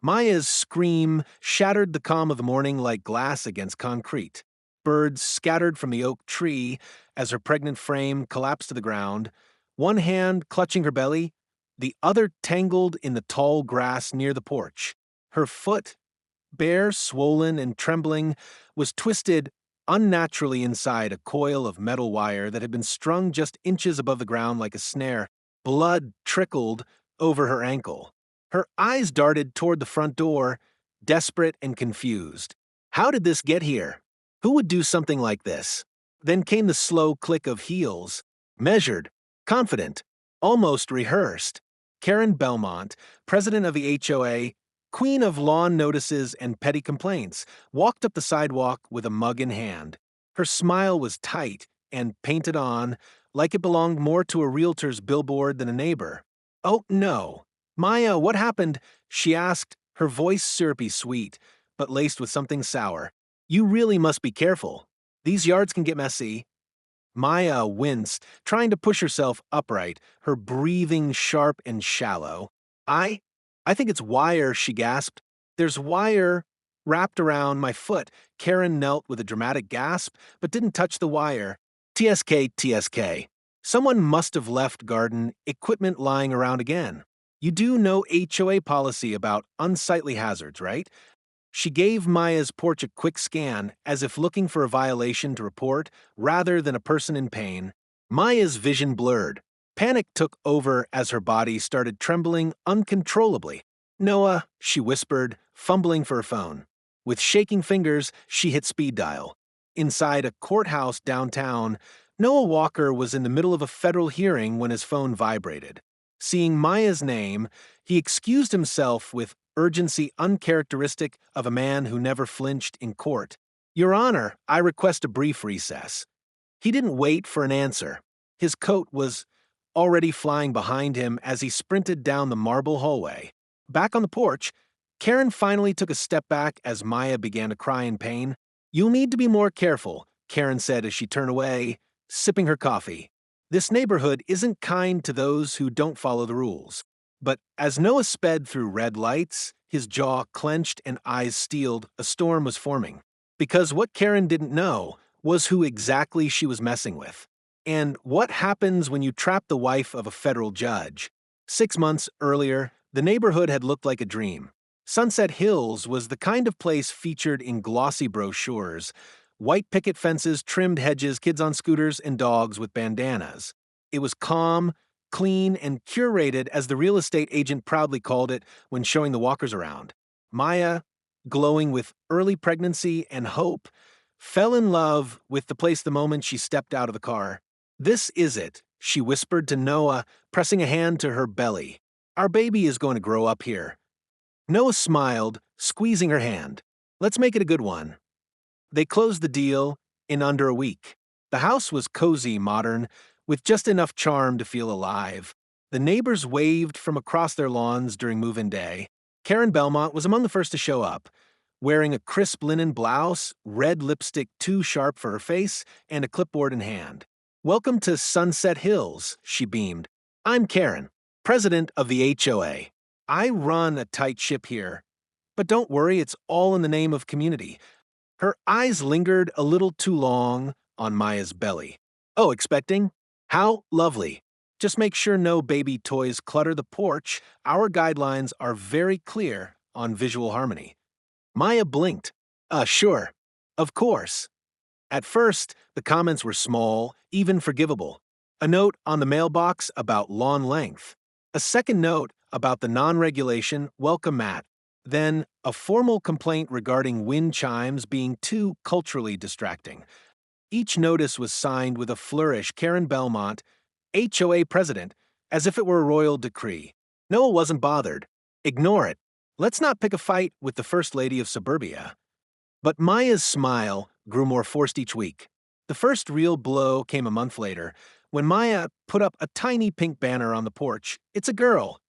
Maya's scream shattered the calm of the morning like glass against concrete. Birds scattered from the oak tree as her pregnant frame collapsed to the ground, one hand clutching her belly, the other tangled in the tall grass near the porch. Her foot, bare, swollen, and trembling, was twisted unnaturally inside a coil of metal wire that had been strung just inches above the ground like a snare. Blood trickled over her ankle. Her eyes darted toward the front door, desperate and confused. How did this get here? Who would do something like this? Then came the slow click of heels, measured, confident, almost rehearsed. Karen Belmont, president of the HOA, queen of lawn notices and petty complaints, walked up the sidewalk with a mug in hand. Her smile was tight and painted on, like it belonged more to a realtor's billboard than a neighbor. "Oh, no. Maya, what happened?" she asked, her voice syrupy sweet, but laced with something sour. "You really must be careful. These yards can get messy." Maya winced, trying to push herself upright, her breathing sharp and shallow. I think it's wire," she gasped. "There's wire wrapped around my foot." Karen knelt with a dramatic gasp, but didn't touch the wire. TSK, TSK. Someone must have left garden equipment lying around again. You do know HOA policy about unsightly hazards, right? She gave Maya's porch a quick scan, as if looking for a violation to report rather than a person in pain. Maya's vision blurred. Panic took over as her body started trembling uncontrollably. "Noah," she whispered, fumbling for her phone. With shaking fingers, she hit speed dial. Inside a courthouse downtown, Noah Walker was in the middle of a federal hearing when his phone vibrated. Seeing Maya's name, he excused himself with urgency uncharacteristic of a man who never flinched in court. "Your Honor, I request a brief recess." He didn't wait for an answer. His coat was already flying behind him as he sprinted down the marble hallway. Back on the porch, Karen finally took a step back as Maya began to cry in pain. "You'll need to be more careful," Karen said as she turned away, sipping her coffee. "This neighborhood isn't kind to those who don't follow the rules." But as Noah sped through red lights, his jaw clenched and eyes steeled, a storm was forming. Because what Karen didn't know was who exactly she was messing with. And what happens when you trap the wife of a federal judge? 6 months earlier, the neighborhood had looked like a dream. Sunset Hills was the kind of place featured in glossy brochures. White picket fences, trimmed hedges, kids on scooters, and dogs with bandanas. It was calm, clean, and curated, as the real estate agent proudly called it when showing the walkers around. Maya, glowing with early pregnancy and hope, fell in love with the place the moment she stepped out of the car. "This is it," she whispered to Noah, pressing a hand to her belly. "Our baby is going to grow up here." Noah smiled, squeezing her hand. "Let's make it a good one." They closed the deal in under a week. The house was cozy, modern, with just enough charm to feel alive. The neighbors waved from across their lawns during move-in day. Karen Belmont was among the first to show up, wearing a crisp linen blouse, red lipstick too sharp for her face, and a clipboard in hand. "Welcome to Sunset Hills," she beamed. "I'm Karen, president of the HOA. I run a tight ship here. But don't worry, it's all in the name of community." Her eyes lingered a little too long on Maya's belly. "Oh, expecting? How lovely. Just make sure no baby toys clutter the porch. Our guidelines are very clear on visual harmony." Maya blinked. Sure. Of course." At first, the comments were small, even forgivable. A note on the mailbox about lawn length. A second note about the non-regulation welcome mat. Then a formal complaint regarding wind chimes being too culturally distracting. Each notice was signed with a flourish, Karen Belmont, HOA president, as if it were a royal decree. Noah wasn't bothered. Ignore it. Let's not pick a fight with the First Lady of Suburbia. But Maya's smile grew more forced each week. The first real blow came a month later, when Maya put up a tiny pink banner on the porch. "It's a girl."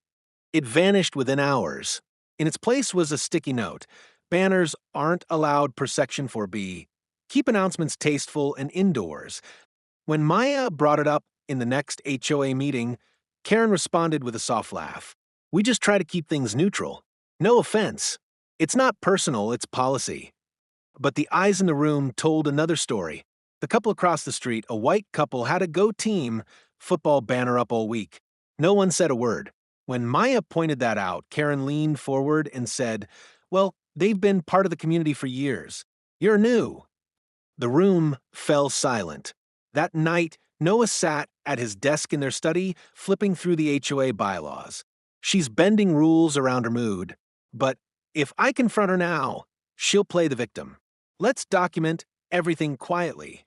It vanished within hours. In its place was a sticky note. "Banners aren't allowed per Section 4B. Keep announcements tasteful and indoors." When Maya brought it up in the next HOA meeting, Karen responded with a soft laugh. "We just try to keep things neutral." No offense. It's not personal, it's policy. But the eyes in the room told another story. The couple across the street, a white couple, had a go team football banner up all week. No one said a word. When Maya pointed that out, Karen leaned forward and said, "Well, they've been part of the community for years. You're new." The room fell silent. That night, Noah sat at his desk in their study, flipping through the HOA bylaws. She's bending rules around her mood. But if I confront her now, she'll play the victim. Let's document everything quietly.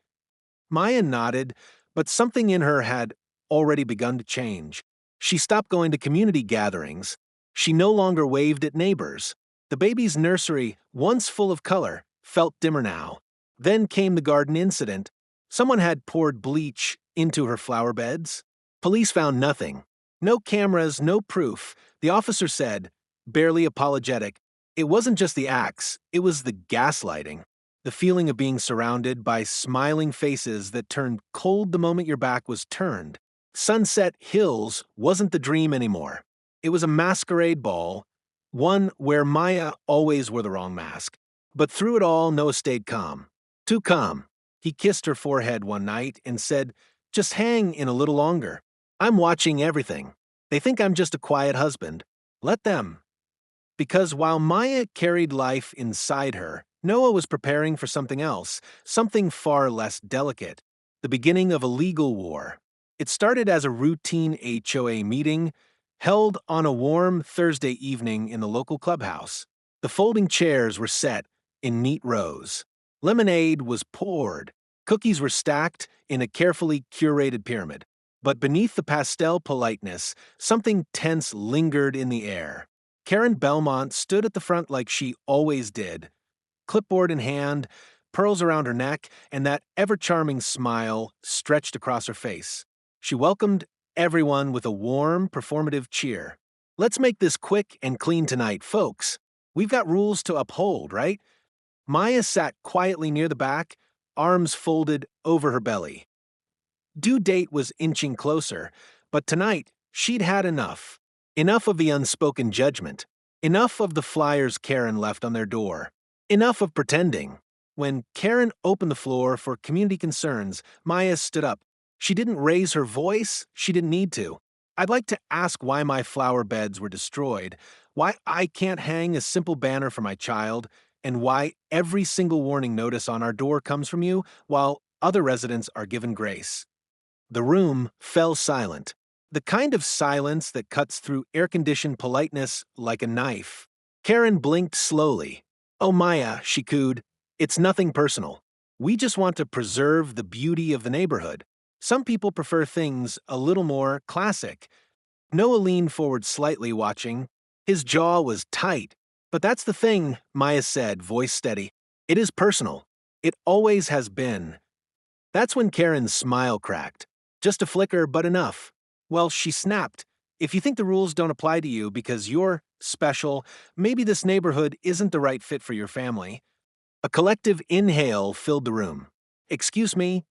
Maya nodded, but something in her had already begun to change. She stopped going to community gatherings. She no longer waved at neighbors. The baby's nursery, once full of color, felt dimmer now. Then came the garden incident. Someone had poured bleach into her flower beds. Police found nothing. No cameras, no proof. The officer said, barely apologetic, it wasn't just the acts, it was the gaslighting. The feeling of being surrounded by smiling faces that turned cold the moment your back was turned. Sunset Hills wasn't the dream anymore. It was a masquerade ball, one where Maya always wore the wrong mask. But through it all, Noah stayed calm. Too calm. He kissed her forehead one night and said, "Just hang in a little longer. I'm watching everything. They think I'm just a quiet husband. Let them." Because while Maya carried life inside her, Noah was preparing for something else, something far less delicate, the beginning of a legal war. It started as a routine HOA meeting, held on a warm Thursday evening in the local clubhouse. The folding chairs were set in neat rows. Lemonade was poured. Cookies were stacked in a carefully curated pyramid. But beneath the pastel politeness, something tense lingered in the air. Karen Belmont stood at the front like she always did, clipboard in hand, pearls around her neck, and that ever-charming smile stretched across her face. She welcomed everyone with a warm, performative cheer. "Let's make this quick and clean tonight, folks. We've got rules to uphold, right?" Maya sat quietly near the back, arms folded over her belly. Due date was inching closer, but tonight she'd had enough. Enough of the unspoken judgment. Enough of the flyers Karen left on their door. Enough of pretending. When Karen opened the floor for community concerns, Maya stood up. She didn't raise her voice. She didn't need to. "I'd like to ask why my flower beds were destroyed, why I can't hang a simple banner for my child, and why every single warning notice on our door comes from you while other residents are given grace." The room fell silent. The kind of silence that cuts through air-conditioned politeness like a knife. Karen blinked slowly. "Oh, Maya," she cooed, "it's nothing personal. We just want to preserve the beauty of the neighborhood. Some people prefer things a little more classic." Noah leaned forward slightly, watching. His jaw was tight. "But that's the thing," Maya said, voice steady. "It is personal. It always has been." That's when Karen's smile cracked. Just a flicker, but enough. Well, she snapped. "If you think the rules don't apply to you because you're special, maybe this neighborhood isn't the right fit for your family." A collective inhale filled the room. "Excuse me?"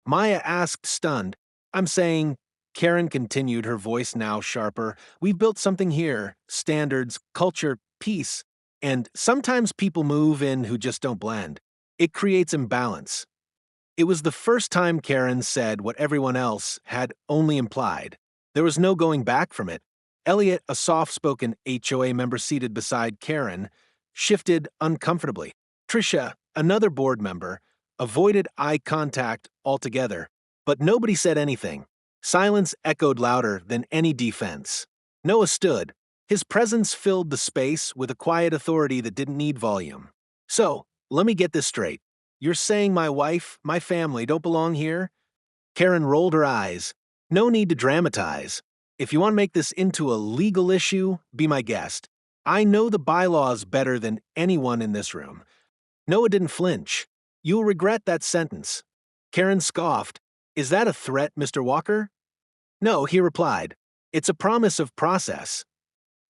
Maya asked, stunned. "I'm saying," Karen continued, her voice now sharper, "we've built something here. Standards, culture, peace. And sometimes people move in who just don't blend. It creates imbalance." It was the first time Karen said what everyone else had only implied. There was no going back from it. Elliot, a soft-spoken HOA member seated beside Karen, shifted uncomfortably. Tricia, another board member, avoided eye contact altogether. But nobody said anything. Silence echoed louder than any defense. Noah stood. His presence filled the space with a quiet authority that didn't need volume. "So, let me get this straight. You're saying my wife, my family, don't belong here?" Karen rolled her eyes. "No need to dramatize. If you want to make this into a legal issue, be my guest. I know the bylaws better than anyone in this room." Noah didn't flinch. "You'll regret that sentence." Karen scoffed. "Is that a threat, Mr. Walker?" "No," he replied. "It's a promise of process."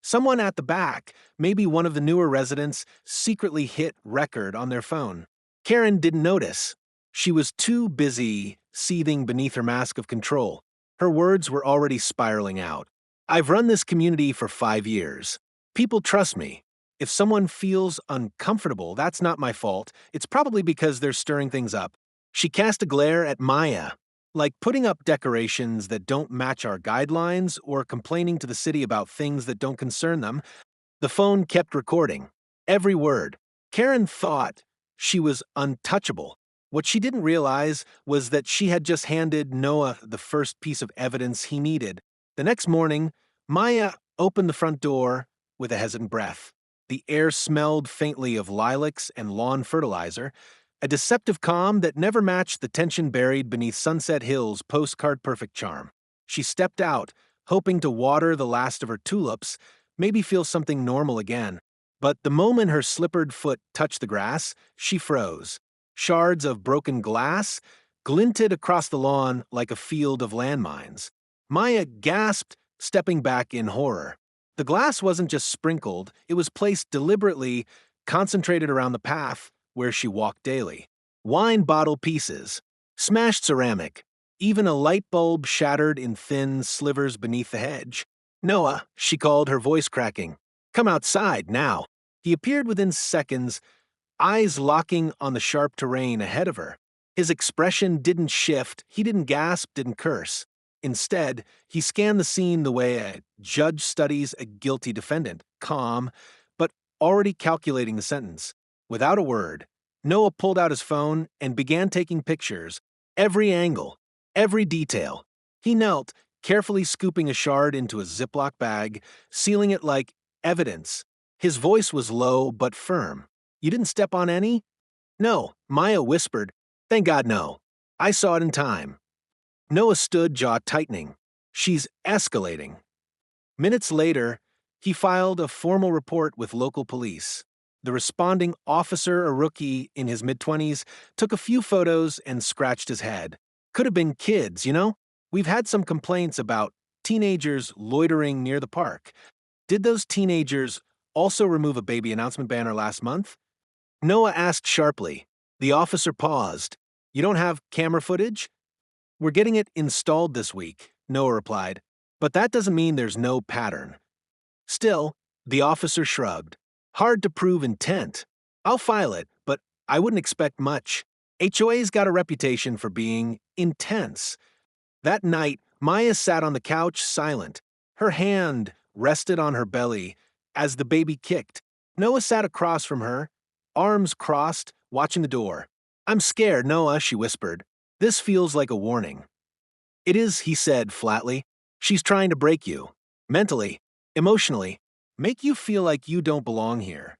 Someone at the back, maybe one of the newer residents, secretly hit record on their phone. Karen didn't notice. She was too busy seething beneath her mask of control. Her words were already spiraling out. "I've run this community for 5 years. People trust me. If someone feels uncomfortable, that's not my fault. It's probably because they're stirring things up. She cast a glare at Maya, like putting up decorations that don't match our guidelines or complaining to the city about things that don't concern them. The phone kept recording. Every word. Karen thought she was untouchable. What she didn't realize was that she had just handed Noah the first piece of evidence he needed. The next morning, Maya opened the front door with a hesitant breath. The air smelled faintly of lilacs and lawn fertilizer, a deceptive calm that never matched the tension buried beneath Sunset Hill's postcard-perfect charm. She stepped out, hoping to water the last of her tulips, maybe feel something normal again. But the moment her slippered foot touched the grass, she froze. Shards of broken glass glinted across the lawn like a field of landmines. Maya gasped, stepping back in horror. The glass wasn't just sprinkled, it was placed deliberately, concentrated around the path where she walked daily. Wine bottle pieces, smashed ceramic, even a light bulb shattered in thin slivers beneath the hedge. "Noah," she called, her voice cracking. "Come outside, now." He appeared within seconds, eyes locking on the sharp terrain ahead of her. His expression didn't shift, he didn't gasp, didn't curse. Instead, he scanned the scene the way a judge studies a guilty defendant, calm, but already calculating the sentence. Without a word, Noah pulled out his phone and began taking pictures, every angle, every detail. He knelt, carefully scooping a shard into a Ziploc bag, sealing it like evidence. His voice was low but firm. "You didn't step on any?" "No," Maya whispered. "Thank God, no. I saw it in time." Noah stood, jaw tightening. "She's escalating." Minutes later, he filed a formal report with local police. The responding officer, a rookie in his mid-20s, took a few photos and scratched his head. Could have been kids, you know? We've had some complaints about teenagers loitering near the park. Did those teenagers also remove a baby announcement banner last month? Noah asked sharply. The officer paused. "You don't have camera footage?" "We're getting it installed this week," Noah replied. "But that doesn't mean there's no pattern." Still, the officer shrugged. "Hard to prove intent. I'll file it, but I wouldn't expect much. HOA's got a reputation for being intense." That night, Maya sat on the couch silent. Her hand rested on her belly as the baby kicked. Noah sat across from her, arms crossed, watching the door. "I'm scared, Noah," she whispered. "This feels like a warning." "It is," he said flatly. "She's trying to break you. Mentally, emotionally, make you feel like you don't belong here."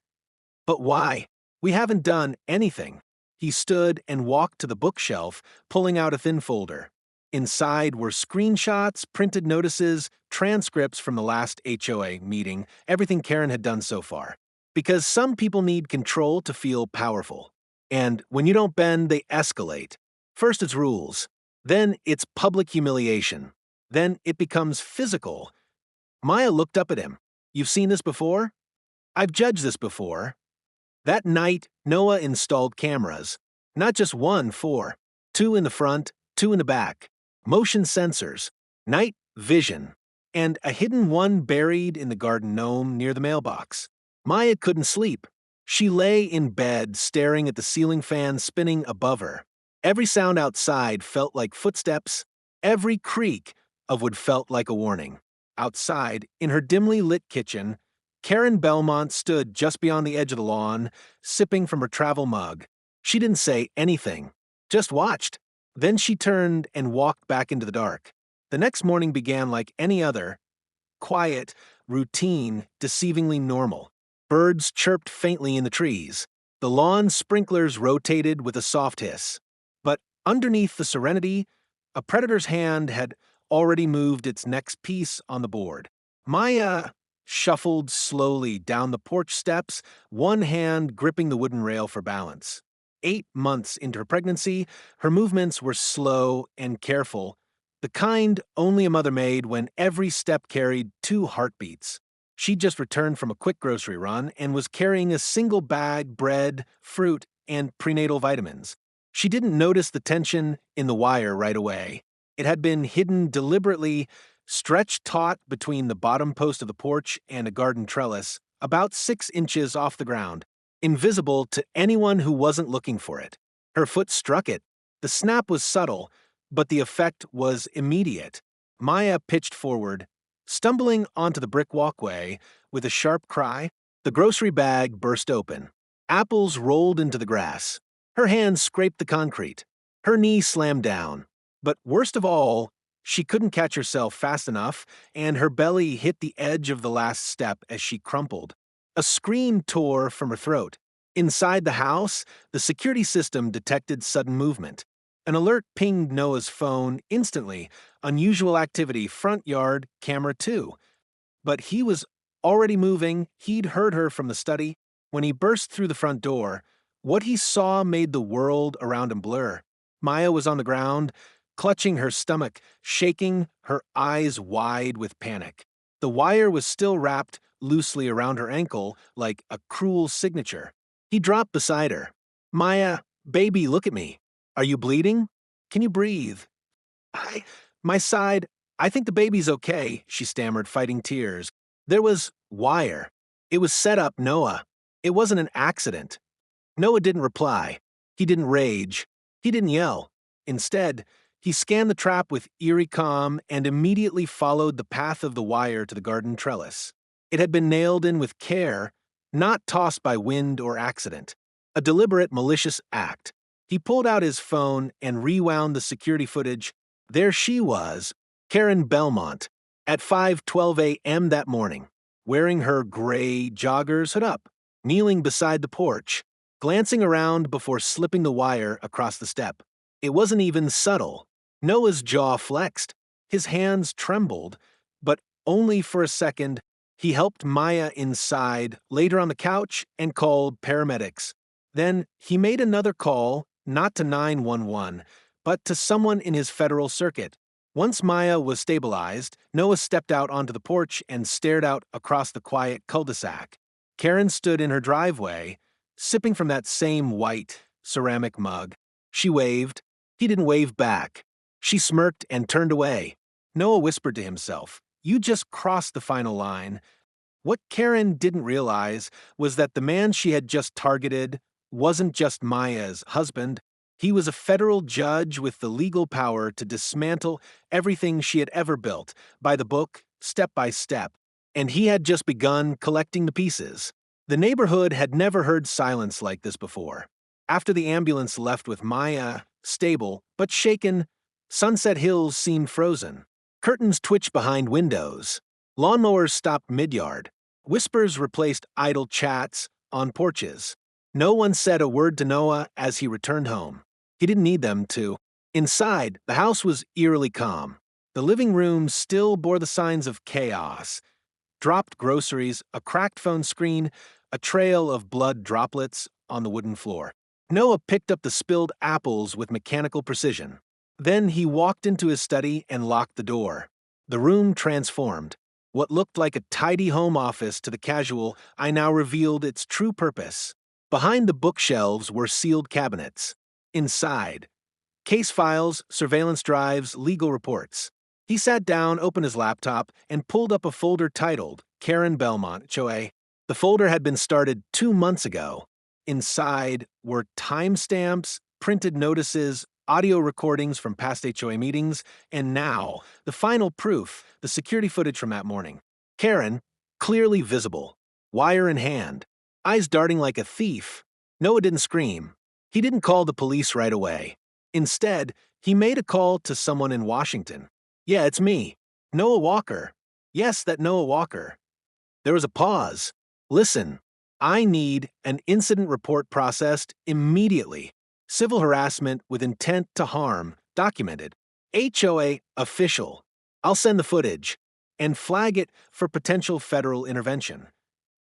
"But why? We haven't done anything." He stood and walked to the bookshelf, pulling out a thin folder. Inside were screenshots, printed notices, transcripts from the last HOA meeting, everything Karen had done so far. Because some people need control to feel powerful. And when you don't bend, they escalate. First it's rules. Then it's public humiliation. Then it becomes physical. Maya looked up at him. "You've seen this before?" "I've judged this before." That night, Noah installed cameras. Not just one, 4. 2 in the front, 2 in the back. Motion sensors, night vision, and a hidden one buried in the garden gnome near the mailbox. Maya couldn't sleep. She lay in bed, staring at the ceiling fan spinning above her. Every sound outside felt like footsteps. Every creak of wood felt like a warning. Outside, in her dimly lit kitchen, Karen Belmont stood just beyond the edge of the lawn, sipping from her travel mug. She didn't say anything, just watched. Then she turned and walked back into the dark. The next morning began like any other, quiet, routine, deceivingly normal. Birds chirped faintly in the trees. The lawn sprinklers rotated with a soft hiss. But underneath the serenity, a predator's hand had already moved its next piece on the board. Maya shuffled slowly down the porch steps, one hand gripping the wooden rail for balance. 8 months into her pregnancy, her movements were slow and careful, the kind only a mother made when every step carried 2 heartbeats. She'd just returned from a quick grocery run and was carrying a single bag, bread, fruit, and prenatal vitamins. She didn't notice the tension in the wire right away. It had been hidden deliberately, stretched taut between the bottom post of the porch and a garden trellis, about 6 inches off the ground, invisible to anyone who wasn't looking for it. Her foot struck it. The snap was subtle, but the effect was immediate. Maya pitched forward, stumbling onto the brick walkway with a sharp cry. The grocery bag burst open. Apples rolled into the grass. Her hand scraped the concrete. Her knee slammed down. But worst of all, she couldn't catch herself fast enough, and her belly hit the edge of the last step as she crumpled. A scream tore from her throat. Inside the house, the security system detected sudden movement. An alert pinged Noah's phone instantly. Unusual activity, front yard, camera 2. But he was already moving. He'd heard her from the study. When he burst through the front door, what he saw made the world around him blur. Maya was on the ground, clutching her stomach, shaking, her eyes wide with panic. The wire was still wrapped loosely around her ankle like a cruel signature. He dropped beside her. "Maya, baby, look at me. Are you bleeding? Can you breathe?" My side, I think the baby's okay," she stammered, fighting tears. "There was wire. It was set up, Noah. It wasn't an accident." Noah didn't reply. He didn't rage. He didn't yell. Instead, he scanned the trap with eerie calm and immediately followed the path of the wire to the garden trellis. It had been nailed in with care, not tossed by wind or accident. A deliberate, malicious act. He pulled out his phone and rewound the security footage. There she was, Karen Belmont, at 5:12 a.m. that morning, wearing her gray joggers hood up, kneeling beside the porch, glancing around before slipping the wire across the step. It wasn't even subtle. Noah's jaw flexed. His hands trembled, but only for a second. He helped Maya inside, laid her on the couch, and called paramedics. Then he made another call, not to 911, but to someone in his federal circuit. Once Maya was stabilized, Noah stepped out onto the porch and stared out across the quiet cul-de-sac. Karen stood in her driveway, sipping from that same white ceramic mug. She waved. He didn't wave back. She smirked and turned away. Noah whispered to himself, "You just crossed the final line." What Karen didn't realize was that the man she had just targeted wasn't just Maya's husband. He was a federal judge with the legal power to dismantle everything she had ever built, by the book, step by step, and he had just begun collecting the pieces. The neighborhood had never heard silence like this before. After the ambulance left with Maya, stable but shaken, Sunset Hills seemed frozen. Curtains twitched behind windows. Lawnmowers stopped mid-yard. Whispers replaced idle chats on porches. No one said a word to Noah as he returned home. He didn't need them to. Inside, the house was eerily calm. The living room still bore the signs of chaos. Dropped groceries, a cracked phone screen, a trail of blood droplets on the wooden floor. Noah picked up the spilled apples with mechanical precision. Then he walked into his study and locked the door. The room transformed. What looked like a tidy home office to the casual eye now revealed its true purpose. Behind the bookshelves were sealed cabinets. Inside, case files, surveillance drives, legal reports. He sat down, opened his laptop, and pulled up a folder titled Karen Belmont, HOA. The folder had been started 2 months ago. Inside were timestamps, printed notices, audio recordings from past HOA meetings, and now, the final proof, the security footage from that morning. Karen, clearly visible, wire in hand, eyes darting like a thief. Noah didn't scream. He didn't call the police right away. Instead, he made a call to someone in Washington. "Yeah, it's me. Noah Walker. Yes, that Noah Walker." There was a pause. "Listen, I need an incident report processed immediately. Civil harassment with intent to harm, documented. HOA official. I'll send the footage. And flag it for potential federal intervention."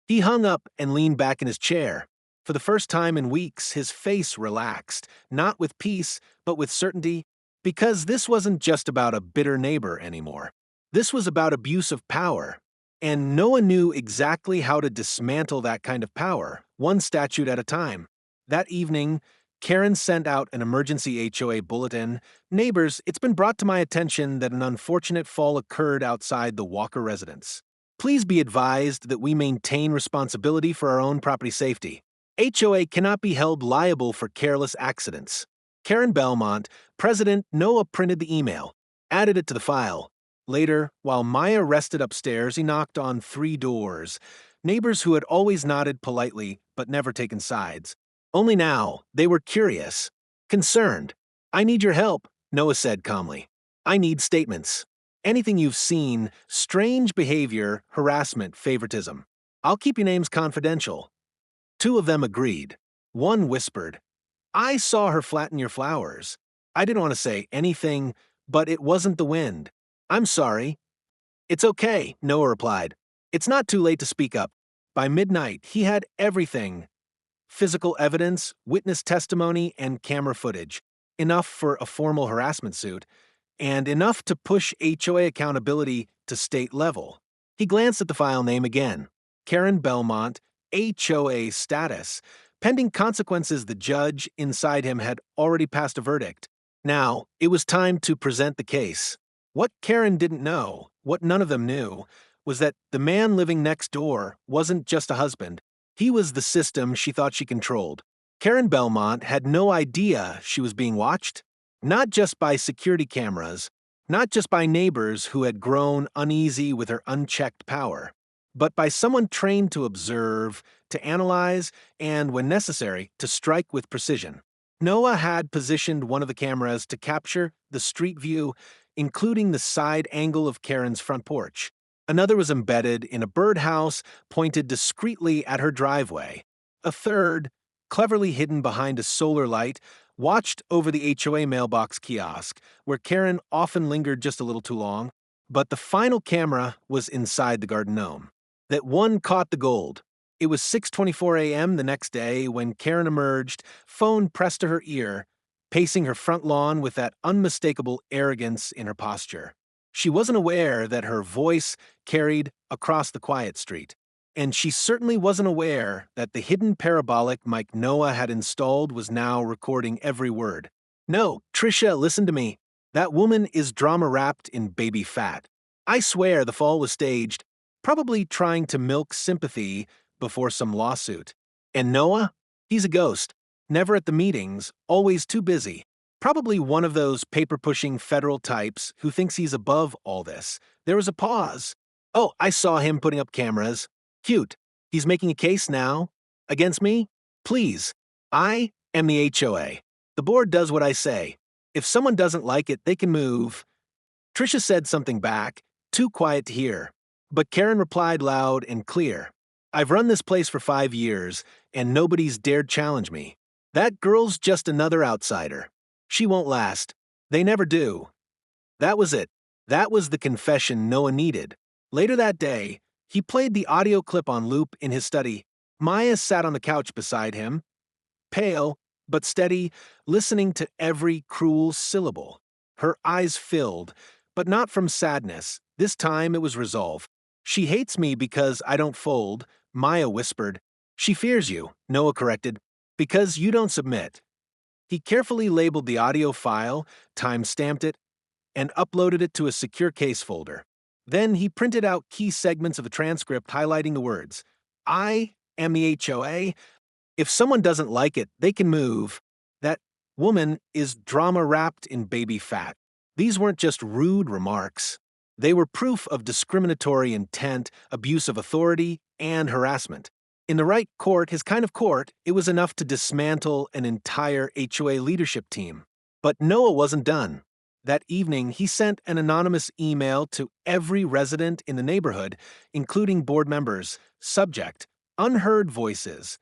He hung up and leaned back in his chair. For the first time in weeks, his face relaxed, not with peace, but with certainty, because this wasn't just about a bitter neighbor anymore. This was about abuse of power. And Noah knew exactly how to dismantle that kind of power, one statute at a time. That evening, Karen sent out an emergency HOA bulletin. "Neighbors, it's been brought to my attention that an unfortunate fall occurred outside the Walker residence. Please be advised that we maintain responsibility for our own property safety. HOA cannot be held liable for careless accidents. Karen Belmont, President Noah printed the email, added it to the file. Later, while Maya rested upstairs, he knocked on 3 doors. Neighbors who had always nodded politely but never taken sides. Only now, they were curious, concerned. "I need your help," Noah said calmly. "I need statements. Anything you've seen, strange behavior, harassment, favoritism. I'll keep your names confidential." 2 of them agreed. One whispered, "I saw her flatten your flowers." I didn't want to say anything, but it wasn't the wind. "I'm sorry." "It's okay," Noah replied. "It's not too late to speak up." By midnight, he had everything: physical evidence, witness testimony, and camera footage. Enough for a formal harassment suit, and enough to push HOA accountability to state level. He glanced at the file name again. Karen Belmont, HOA status. Pending consequences, the judge inside him had already passed a verdict. Now, it was time to present the case. What Karen didn't know, what none of them knew, was that the man living next door wasn't just a husband. He was the system she thought she controlled. Karen Belmont had no idea she was being watched. Not just by security cameras, not just by neighbors who had grown uneasy with her unchecked power, but by someone trained to observe, to analyze, and, when necessary, to strike with precision. Noah had positioned one of the cameras to capture the street view, including the side angle of Karen's front porch. Another was embedded in a birdhouse pointed discreetly at her driveway. A third, cleverly hidden behind a solar light, watched over the HOA mailbox kiosk, where Karen often lingered just a little too long. But the final camera was inside the garden gnome. That one caught the gold. It was 6:24 a.m. the next day when Karen emerged, phone pressed to her ear, pacing her front lawn with that unmistakable arrogance in her posture. She wasn't aware that her voice carried across the quiet street. And she certainly wasn't aware that the hidden parabolic mic Noah had installed was now recording every word. "No, Trisha, listen to me. That woman is drama wrapped in baby fat. I swear the fall was staged, probably trying to milk sympathy before some lawsuit. And Noah? He's a ghost. Never at the meetings, always too busy. Probably one of those paper-pushing federal types who thinks he's above all this." There was a pause. "Oh, I saw him putting up cameras. Cute. He's making a case now? Against me? Please. I am the HOA. The board does what I say. If someone doesn't like it, they can move." Trisha said something back, too quiet to hear. But Karen replied loud and clear. "I've run this place for 5 years, and nobody's dared challenge me. That girl's just another outsider. She won't last. They never do." That was it. That was the confession Noah needed. Later that day, he played the audio clip on loop in his study. Maya sat on the couch beside him, pale but steady, listening to every cruel syllable. Her eyes filled, but not from sadness. This time it was resolve. "She hates me because I don't fold," Maya whispered. "She fears you," Noah corrected, "because you don't submit." He carefully labeled the audio file, time-stamped it, and uploaded it to a secure case folder. Then he printed out key segments of the transcript highlighting the words, "I am the HOA. If someone doesn't like it, they can move. That woman is drama wrapped in baby fat." These weren't just rude remarks. They were proof of discriminatory intent, abuse of authority, and harassment. In the right court, his kind of court, it was enough to dismantle an entire HOA leadership team. But Noah wasn't done. That evening, he sent an anonymous email to every resident in the neighborhood, including board members. Subject: unheard voices.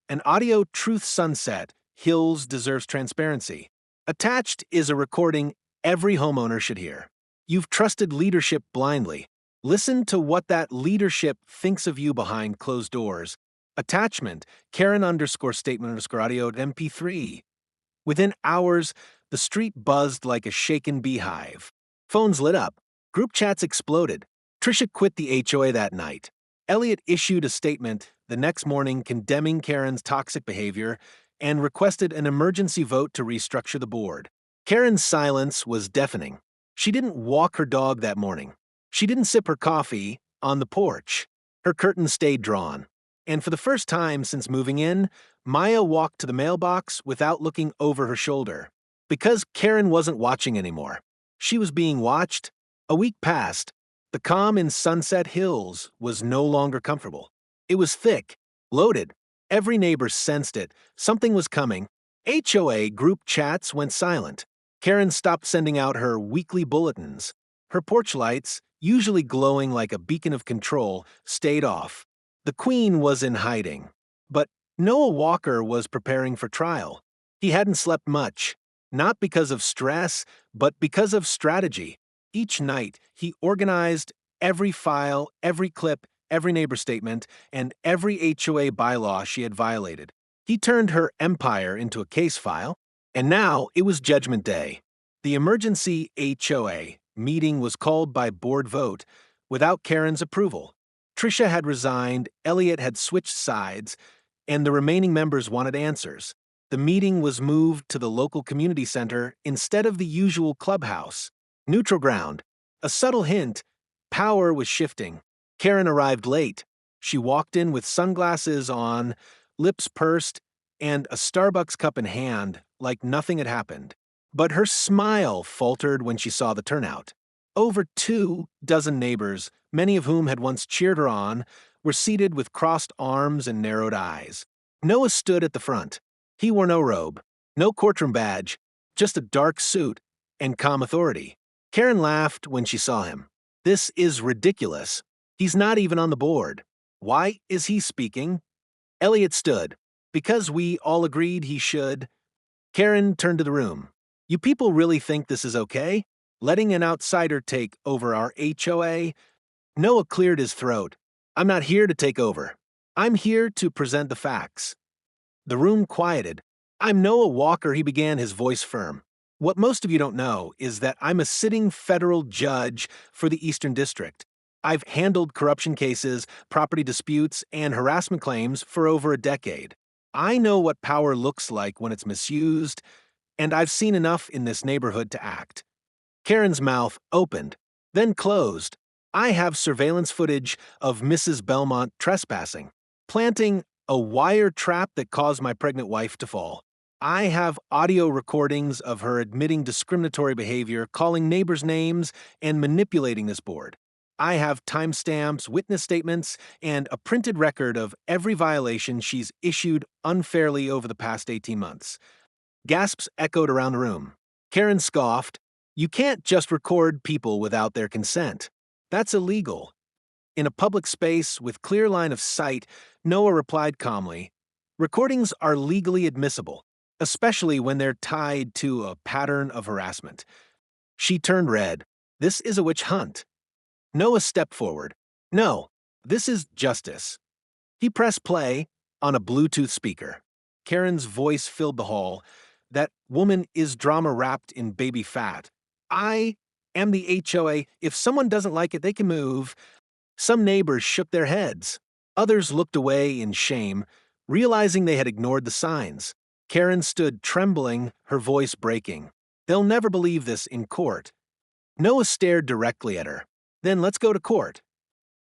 An audio truth sunset. Hills deserves transparency. Attached is a recording every homeowner should hear. You've trusted leadership blindly. Listen to what that leadership thinks of you behind closed doors. Attachment: Karen_statement_audio at MP3. Within hours, the street buzzed like a shaken beehive. Phones lit up. Group chats exploded. Trisha quit the HOA that night. Elliot issued a statement the next morning condemning Karen's toxic behavior and requested an emergency vote to restructure the board. Karen's silence was deafening. She didn't walk her dog that morning. She didn't sip her coffee, on the porch. Her curtain stayed drawn. And for the first time since moving in, Maya walked to the mailbox without looking over her shoulder. Because Karen wasn't watching anymore. She was being watched. A week passed. The calm in Sunset Hills was no longer comfortable. It was thick, loaded. Every neighbor sensed it. Something was coming. HOA group chats went silent. Karen stopped sending out her weekly bulletins. Her porch lights, usually glowing like a beacon of control, stayed off. The Queen was in hiding. But Noah Walker was preparing for trial. He hadn't slept much, not because of stress, but because of strategy. Each night, he organized every file, every clip, every neighbor statement, and every HOA bylaw she had violated. He turned her empire into a case file, and now it was Judgment Day. The emergency HOA meeting was called by board vote without Karen's approval. Tricia had resigned, Elliot had switched sides, and the remaining members wanted answers. The meeting was moved to the local community center instead of the usual clubhouse. Neutral ground. A subtle hint. Power was shifting. Karen arrived late. She walked in with sunglasses on, lips pursed, and a Starbucks cup in hand, like nothing had happened. But her smile faltered when she saw the turnout. Over 24 neighbors, many of whom had once cheered her on, were seated with crossed arms and narrowed eyes. Noah stood at the front. He wore no robe, no courtroom badge, just a dark suit and calm authority. Karen laughed when she saw him. This is ridiculous. He's not even on the board. Why is he speaking? Elliot stood. Because we all agreed he should. Karen turned to the room. You people really think this is okay? Letting an outsider take over our HOA? Noah cleared his throat. I'm not here to take over. I'm here to present the facts. The room quieted. I'm Noah Walker, he began, his voice firm. What most of you don't know is that I'm a sitting federal judge for the Eastern District. I've handled corruption cases, property disputes, and harassment claims for over a decade. I know what power looks like when it's misused, and I've seen enough in this neighborhood to act. Karen's mouth opened, then closed. I have surveillance footage of Mrs. Belmont trespassing, planting a wire trap that caused my pregnant wife to fall. I have audio recordings of her admitting discriminatory behavior, calling neighbors names, and manipulating this board. I have timestamps, witness statements, and a printed record of every violation she's issued unfairly over the past 18 months. Gasps echoed around the room. Karen scoffed. You can't just record people without their consent. That's illegal. In a public space with clear line of sight, Noah replied calmly, recordings are legally admissible, especially when they're tied to a pattern of harassment. She turned red. This is a witch hunt. Noah stepped forward. No, this is justice. He pressed play on a Bluetooth speaker. Karen's voice filled the hall. That woman is drama wrapped in baby fat. I am the HOA. If someone doesn't like it, they can move. Some neighbors shook their heads. Others looked away in shame, realizing they had ignored the signs. Karen stood trembling, her voice breaking. They'll never believe this in court. Noah stared directly at her. Then let's go to court.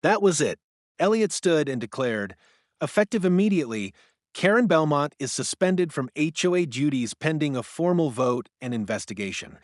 That was it. Elliot stood and declared, effective immediately, Karen Belmont is suspended from HOA duties pending a formal vote and investigation.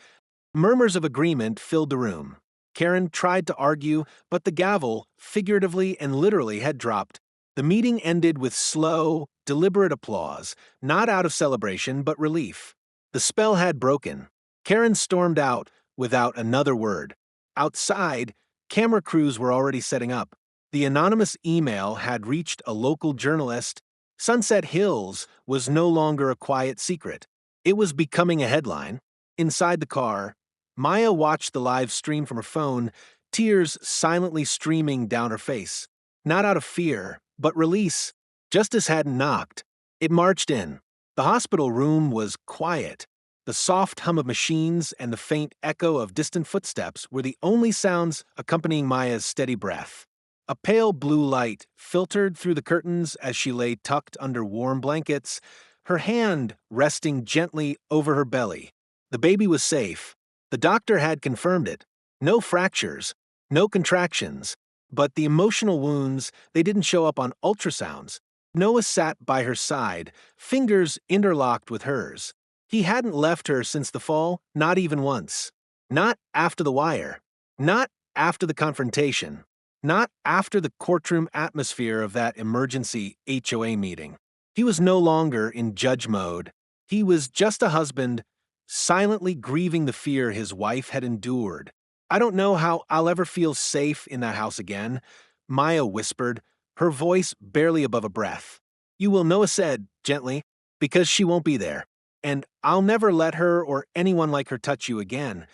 Murmurs of agreement filled the room. Karen tried to argue, but the gavel, figuratively and literally, had dropped. The meeting ended with slow, deliberate applause, not out of celebration, but relief. The spell had broken. Karen stormed out without another word. Outside, camera crews were already setting up. The anonymous email had reached a local journalist. Sunset Hills was no longer a quiet secret. It was becoming a headline. Inside the car, Maya watched the live stream from her phone, tears silently streaming down her face. Not out of fear, but release. Justice hadn't knocked. It marched in. The hospital room was quiet. The soft hum of machines and the faint echo of distant footsteps were the only sounds accompanying Maya's steady breath. A pale blue light filtered through the curtains as she lay tucked under warm blankets, her hand resting gently over her belly. The baby was safe. The doctor had confirmed it. No fractures, no contractions. But the emotional wounds, they didn't show up on ultrasounds. Noah sat by her side, fingers interlocked with hers. He hadn't left her since the fall, not even once. Not after the wire. Not after the confrontation. Not after the courtroom atmosphere of that emergency HOA meeting. He was no longer in judge mode. He was just a husband, silently grieving the fear his wife had endured. I don't know how I'll ever feel safe in that house again, Maya whispered, her voice barely above a breath. You will, Noah said, gently, because she won't be there. And I'll never let her or anyone like her touch you again.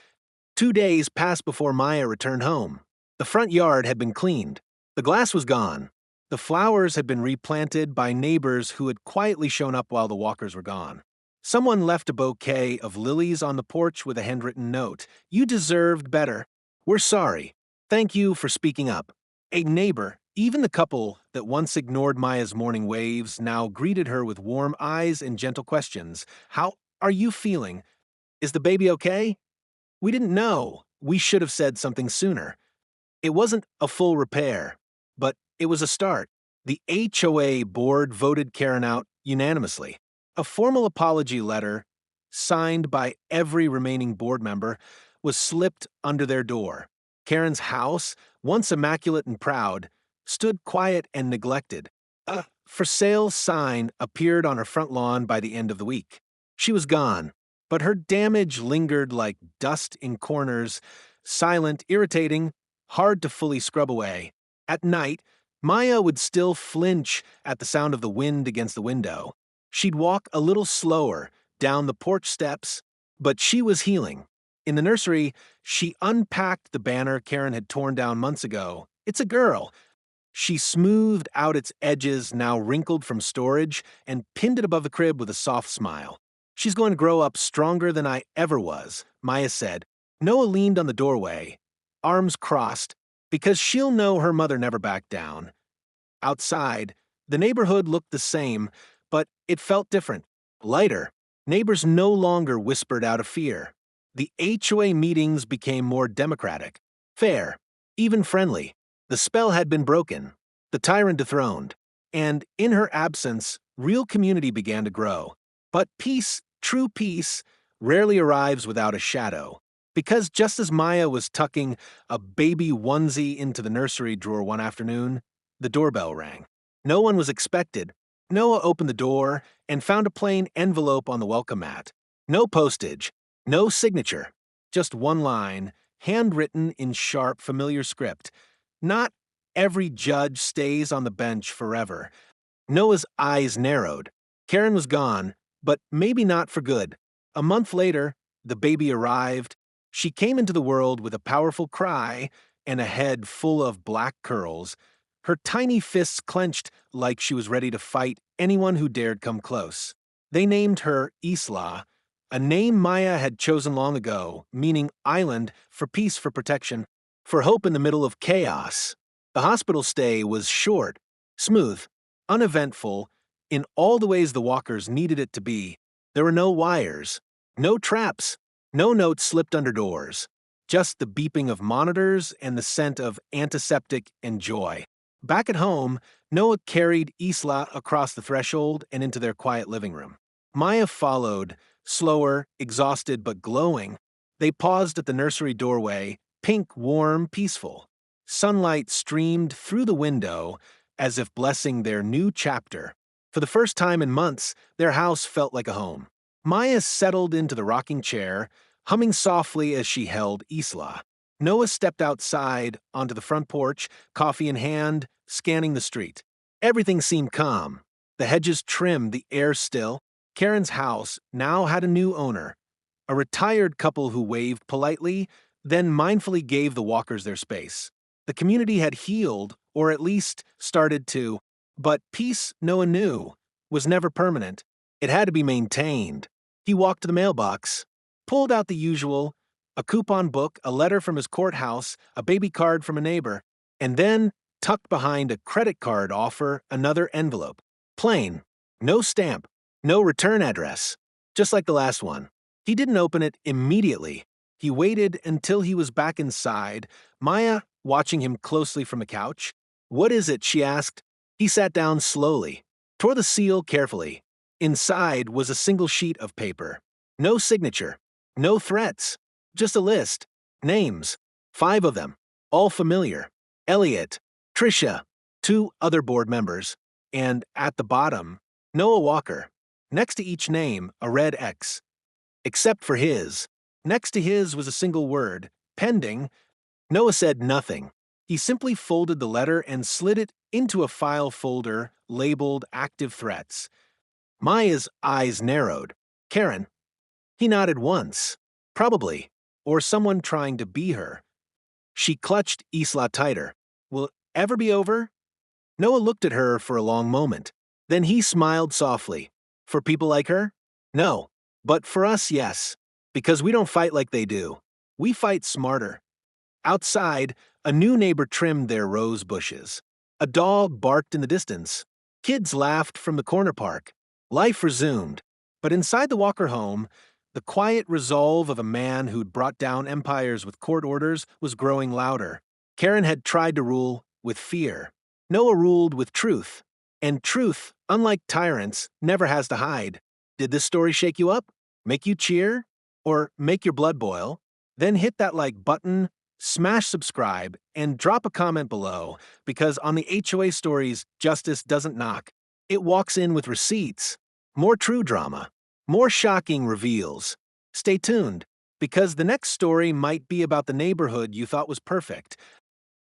2 days passed before Maya returned home. The front yard had been cleaned. The glass was gone. The flowers had been replanted by neighbors who had quietly shown up while the walkers were gone. Someone left a bouquet of lilies on the porch with a handwritten note. You deserved better. We're sorry. Thank you for speaking up. A neighbor, even the couple that once ignored Maya's morning waves, now greeted her with warm eyes and gentle questions. How are you feeling? Is the baby okay? We didn't know. We should have said something sooner. It wasn't a full repair, but it was a start. The HOA board voted Karen out unanimously. A formal apology letter, signed by every remaining board member, was slipped under their door. Karen's house, once immaculate and proud, stood quiet and neglected. A for sale sign appeared on her front lawn by the end of the week. She was gone, but her damage lingered like dust in corners, silent, irritating, hard to fully scrub away. At night, Maya would still flinch at the sound of the wind against the window. She'd walk a little slower down the porch steps, but she was healing. In the nursery, she unpacked the banner Karen had torn down months ago. It's a girl. She smoothed out its edges, now wrinkled from storage, and pinned it above the crib with a soft smile. She's going to grow up stronger than I ever was, Maya said. Noah leaned on the doorway, arms crossed, because she'll know her mother never backed down. Outside, the neighborhood looked the same, but it felt different, lighter. Neighbors no longer whispered out of fear. The HOA meetings became more democratic, fair, even friendly. The spell had been broken, the tyrant dethroned, and in her absence, real community began to grow. But peace, true peace, rarely arrives without a shadow. Because just as Maya was tucking a baby onesie into the nursery drawer one afternoon, the doorbell rang. No one was expected. Noah opened the door and found a plain envelope on the welcome mat. No postage, no signature, just one line, handwritten in sharp, familiar script. Not every judge stays on the bench forever. Noah's eyes narrowed. Karen was gone, but maybe not for good. A month later, the baby arrived. She came into the world with a powerful cry and a head full of black curls, her tiny fists clenched like she was ready to fight anyone who dared come close. They named her Isla, a name Maya had chosen long ago, meaning island, for peace, for protection, for hope in the middle of chaos. The hospital stay was short, smooth, uneventful, in all the ways the walkers needed it to be. There were no wires, no traps, no notes slipped under doors, just the beeping of monitors and the scent of antiseptic and joy. Back at home, Noah carried Isla across the threshold and into their quiet living room. Maya followed, slower, exhausted but glowing. They paused at the nursery doorway, pink, warm, peaceful. Sunlight streamed through the window as if blessing their new chapter. For the first time in months, their house felt like a home. Maya settled into the rocking chair, humming softly as she held Isla. Noah stepped outside onto the front porch, coffee in hand, scanning the street. Everything seemed calm. The hedges trimmed, the air still. Karen's house now had a new owner, a retired couple who waved politely, then mindfully gave the walkers their space. The community had healed, or at least started to, but peace, Noah knew, was never permanent. It had to be maintained. He walked to the mailbox, pulled out the usual, a coupon book, a letter from his courthouse, a baby card from a neighbor, and then, tucked behind a credit card offer, another envelope. Plain, no stamp, no return address, just like the last one. He didn't open it immediately. He waited until he was back inside. Maya watching him closely from a couch. "What is it?" she asked. He sat down slowly, tore the seal carefully. Inside was a single sheet of paper. No signature, no threats, just a list. Names, 5 of them, all familiar. Elliot, Tricia, 2 other board members, and at the bottom, Noah Walker. Next to each name, a red X. Except for his. Next to his was a single word, pending. Noah said nothing. He simply folded the letter and slid it into a file folder labeled Active Threats. Maya's eyes narrowed. "Karen." He nodded once. "Probably. Or someone trying to be her." She clutched Isla tighter. "Will it ever be over?" Noah looked at her for a long moment. Then he smiled softly. "For people like her? No. But for us, yes. Because we don't fight like they do. We fight smarter." Outside, a new neighbor trimmed their rose bushes. A dog barked in the distance. Kids laughed from the corner park. Life resumed. But inside the Walker home, the quiet resolve of a man who'd brought down empires with court orders was growing louder. Karen had tried to rule with fear. Noah ruled with truth. And truth, unlike tyrants, never has to hide. Did this story shake you up? Make you cheer? Or make your blood boil? Then hit that like button, smash subscribe, and drop a comment below, because on the HOA stories, justice doesn't knock. It walks in with receipts. More true drama. More shocking reveals. Stay tuned, because the next story might be about the neighborhood you thought was perfect,